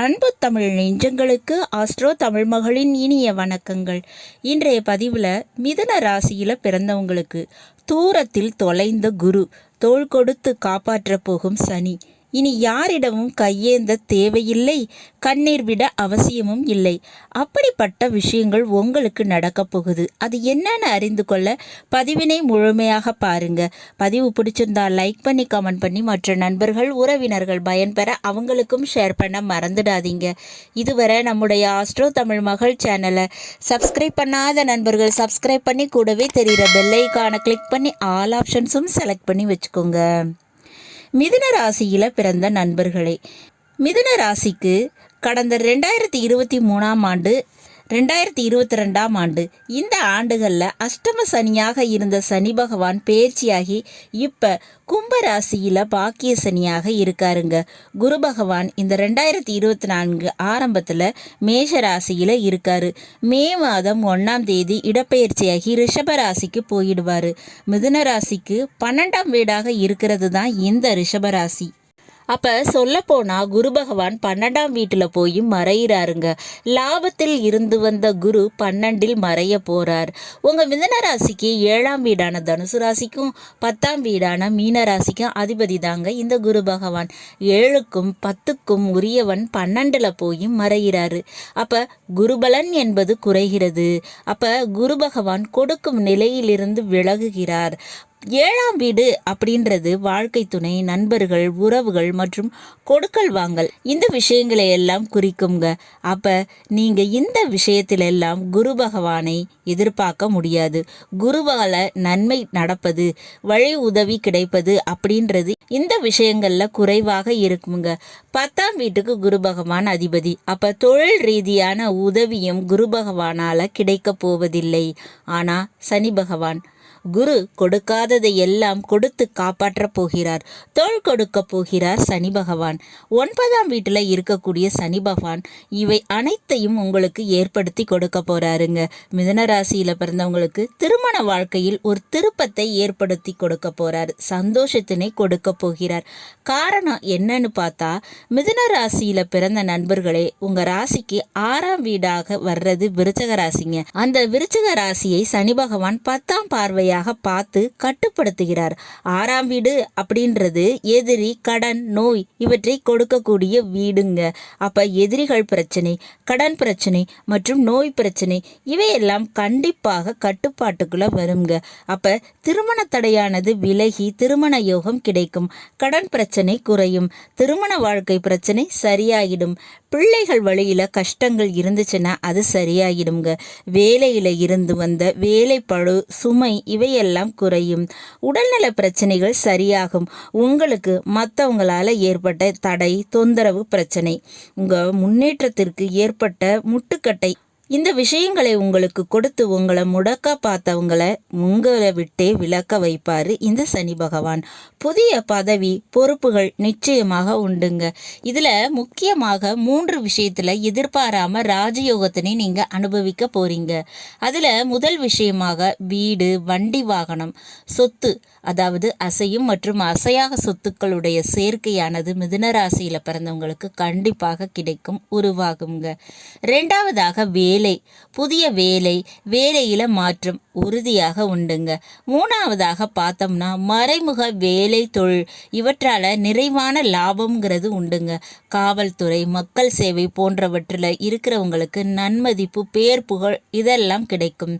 அன்பு தமிழ் நெஞ்சங்களுக்கு ஆஸ்ட்ரோ தமிழ் மகளின் இனிய வணக்கங்கள். இன்றைய பதிவில் மிதுன ராசியில் பிறந்தவங்களுக்கு தூரத்தில் தொலைந்த குரு, தோள் கொடுத்து காப்பாற்ற போகும் சனி, இனி யாரிடமும் கையேந்த தேவையில்லை, கண்ணீர் விட அவசியமும் இல்லை. அப்படிப்பட்ட விஷயங்கள் உங்களுக்கு நடக்கப் போகுது. அது என்னன்னு அறிந்து கொள்ள பதிவினை முழுமையாக பாருங்க. பதிவு பிடிச்சிருந்தா லைக் பண்ணி கமெண்ட் பண்ணி மற்ற நண்பர்கள் உறவினர்கள் பயன்பெற அவங்களுக்கும் ஷேர் பண்ண மறந்துடாதீங்க. இதுவரை நம்முடைய ஆஸ்ட்ரோ தமிழ் மகள் சேனலை சப்ஸ்கிரைப் பண்ணாத நண்பர்கள் சப்ஸ்கிரைப் பண்ணி கூடவே தெரிகிற பெல் ஐகானை கிளிக் பண்ணி ஆல் ஆப்ஷன்ஸும் செலக்ட் பண்ணி வச்சுக்கோங்க. மிதுன ராசியில் பிறந்த நண்பர்களே, மிதுன ராசிக்கு கடந்த 2023ஆம் ஆண்டு 2022ஆம் ஆண்டு இந்த ஆண்டுகளில் அஷ்டம சனியாக இருந்த சனி பகவான் பயிற்சியாகி இப்போ கும்ப ராசியில் பாக்கிய சனியாக இருக்காருங்க. குரு பகவான் இந்த 2024 ஆரம்பத்தில் மேஷ ராசியில் இருக்காரு. மே மாதம் 1ஆம் தேதி இடப்பெயர்ச்சியாகி ரிஷப ராசிக்கு போயிடுவார். மிதுன ராசிக்கு 12ஆம் வீடாக இருக்கிறது தான் இந்த ரிஷப ராசி. அப்போ சொல்லப்போனால் குரு பகவான் 12ஆம் வீட்டில் போய் மறையிறாருங்க. லாபத்தில் இருந்து வந்த குரு 12இல் மறைய போகிறார். உங்கள் மிதுன ராசிக்கு 7ஆம் வீடான தனுசு ராசிக்கும் 10ஆம் வீடான மீன ராசிக்கும் அதிபதி தாங்க இந்த குரு பகவான். 7க்கும் 10க்கும் உரியவன் 12இல் போய் மறைகிறாரு. அப்போ குருபலன் என்பது குறைகிறது. அப்போ குரு பகவான் கொடுக்கும் நிலையிலிருந்து விலகுகிறார். 7ஆம் வீடு அப்படின்றது வாழ்க்கை துணை, நண்பர்கள், உறவுகள் மற்றும் கொடுக்கல் வாங்கல், இந்த விஷயங்களை எல்லாம் குறிக்குங்க. அப்போ நீங்கள் இந்த விஷயத்திலெல்லாம் குரு பகவானை எதிர்பார்க்க முடியாது. குருவால் நன்மை நடப்பது, வழி உதவி கிடைப்பது அப்படின்றது இந்த விஷயங்களில் குறைவாக இருக்குங்க. 10ஆம் வீட்டுக்கு குரு பகவான் அதிபதி. அப்போ தொழில் ரீதியான உதவியும் குரு பகவானால் கிடைக்க போவதில்லை. ஆனால் சனி பகவான் குரு கொடுக்காததை எல்லாம் கொடுத்து காப்பாற்ற போகிறார். தோள் கொடுக்க போகிறார் சனி பகவான். 9ஆம் வீட்டில் இருக்கக்கூடிய சனி பகவான் இவை அனைத்தையும் உங்களுக்கு ஏற்படுத்தி கொடுக்க போறாருங்க. மிதுன ராசியில் பிறந்தவங்களுக்கு திருமண வாழ்க்கையில் ஒரு திருப்பத்தை ஏற்படுத்தி கொடுக்க போறார். சந்தோஷத்தினை கொடுக்க போகிறார். காரணம் என்னன்னு பார்த்தா, மிதுன ராசியில் பிறந்த நண்பர்களே, உங்க ராசிக்கு 6ஆம் வீடாக வர்றது விருச்சக ராசிங்க. அந்த விருச்சக ராசியை சனி பகவான் 10ஆம் பார்வையாக பார்த்து கட்டுப்படுத்துகிறார். 6ஆம் வீடு அப்படின்றது எதிரி, கடன், நோய் இவற்றை கொடுக்கக்கூடிய வீடுங்க. அப்ப எதிரிகள் பிரச்சனை, கடன் பிரச்சனை மற்றும் நோய் பிரச்சனை இவையெல்லாம் கண்டிப்பாக கட்டுப்பாட்டுக்குள்ள வருங்க. அப்ப திருமண தடையானது விலகி திருமண யோகம் கிடைக்கும். கடன் பிரச்சனை குறையும். திருமண வாழ்க்கை பிரச்சனை சரியாகிடும். பிள்ளைகள் வழியில் கஷ்டங்கள் இருந்துச்சுன்னா அது சரியாகிடுங்க. வேலையில் இருந்து வந்த வேலைப்பழு, சுமை இவையெல்லாம் குறையும். உடல்நல பிரச்சனைகள் சரியாகும். உங்களுக்கு மற்றவங்களால் ஏற்பட்ட தடை, தொந்தரவு பிரச்சனை, உங்கள் முன்னேற்றத்திற்கு ஏற்பட்ட முட்டுக்கட்டை, இந்த விஷயங்களை உங்களுக்கு கொடுத்து உங்களை முடக்க பார்த்தவங்களை உங்களை விட்டே விலக்க வைப்பார் இந்த சனி பகவான். புதிய பதவி, பொறுப்புகள் நிச்சயமாக உண்டுங்க. இதில் முக்கியமாக 3 விஷயத்தில் எதிர்பாராமல் ராஜயோகத்தினை நீங்கள் அனுபவிக்க போகிறீங்க. அதில் முதல் விஷயமாக வீடு, வண்டி, வாகனம், சொத்து, அதாவது அசையும் மற்றும் அசையாக சொத்துக்களுடைய சேர்க்கையானது மிதுன ராசியில் பிறந்தவங்களுக்கு கண்டிப்பாக கிடைக்கும், உருவாகுங்க. 2ஆவதாக வேலை, புதிய வேலை, வேலையில் மாற்றம் உறுதியாக உண்டுங்க. 3ஆவதாக பார்த்தோம்னா மறைமுக வேலை, தொழில் இவற்றால் நிறைவான லாபம்ங்கிறது உண்டுங்க. காவல்துறை, மக்கள் சேவை போன்றவற்றில் இருக்கிறவங்களுக்கு நன்மதிப்பு, பேர், புகழ் இதெல்லாம் கிடைக்கும்.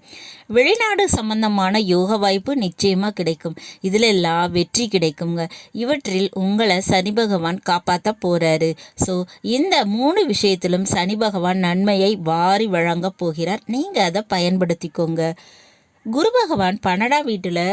வெளிநாடு சம்பந்தமான யோக வாய்ப்பு நிச்சயமாக கிடைக்கும். இதிலெல்லாம் வெற்றி கிடைக்குங்க. இவற்றில் உங்களை சனி பகவான் காப்பாற்ற போறாரு. ஸோ இந்த 3 விஷயத்திலும் சனி பகவான் நன்மையை வாரி வழங்க போகிறார். நீங்கள் அதை பயன்படுத்திக்கோங்க. குரு பகவான் 12ஆம் வீட்டில்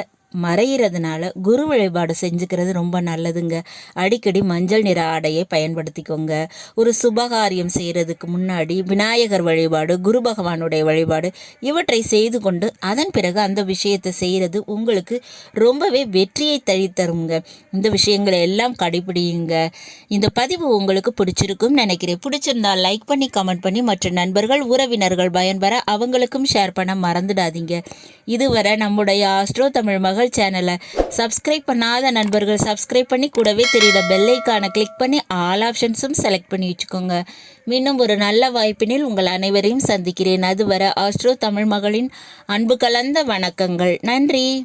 மறைகிறதுனால குரு வழிபாடு செஞ்சுக்கிறது ரொம்ப நல்லதுங்க. அடிக்கடி மஞ்சள் நிற ஆடையை பயன்படுத்திக்கோங்க. ஒரு சுபகாரியம் செய்கிறதுக்கு முன்னாடி விநாயகர் வழிபாடு, குரு பகவானுடைய வழிபாடு இவற்றை செய்து கொண்டு அதன் பிறகு அந்த விஷயத்தை செய்கிறது உங்களுக்கு ரொம்பவே வெற்றியை தருங்க. இந்த விஷயங்களை எல்லாம் கடைபிடிங்க. இந்த பதிவு உங்களுக்கு பிடிச்சிருக்கும் நினைக்கிறேன். பிடிச்சிருந்தா லைக் பண்ணி கமெண்ட் பண்ணி மற்ற நண்பர்கள் உறவினர்கள் பயன்பெற அவங்களுக்கும் ஷேர் பண்ண மறந்துடாதீங்க. இதுவரை நம்முடைய ஆஸ்ட்ரோ தமிழ் மகள் மகள் சேனலை சப்ஸ்கிரைப் பண்ணாத நண்பர்கள் சப்ஸ்கிரைப் பண்ணி கூடவே தெரியுற பெல் ஐக்கானை கிளிக் பண்ணி ஆல் ஆப்ஷன்ஸும் செலக்ட் பண்ணி வச்சுக்கோங்க. மீண்டும் ஒரு நல்ல வாய்ப்பினில் உங்கள் அனைவரையும் சந்திக்கிறேன். அதுவரை ஆஸ்ட்ரோ தமிழ் மகளின் அன்பு கலந்த வணக்கங்கள். நன்றி.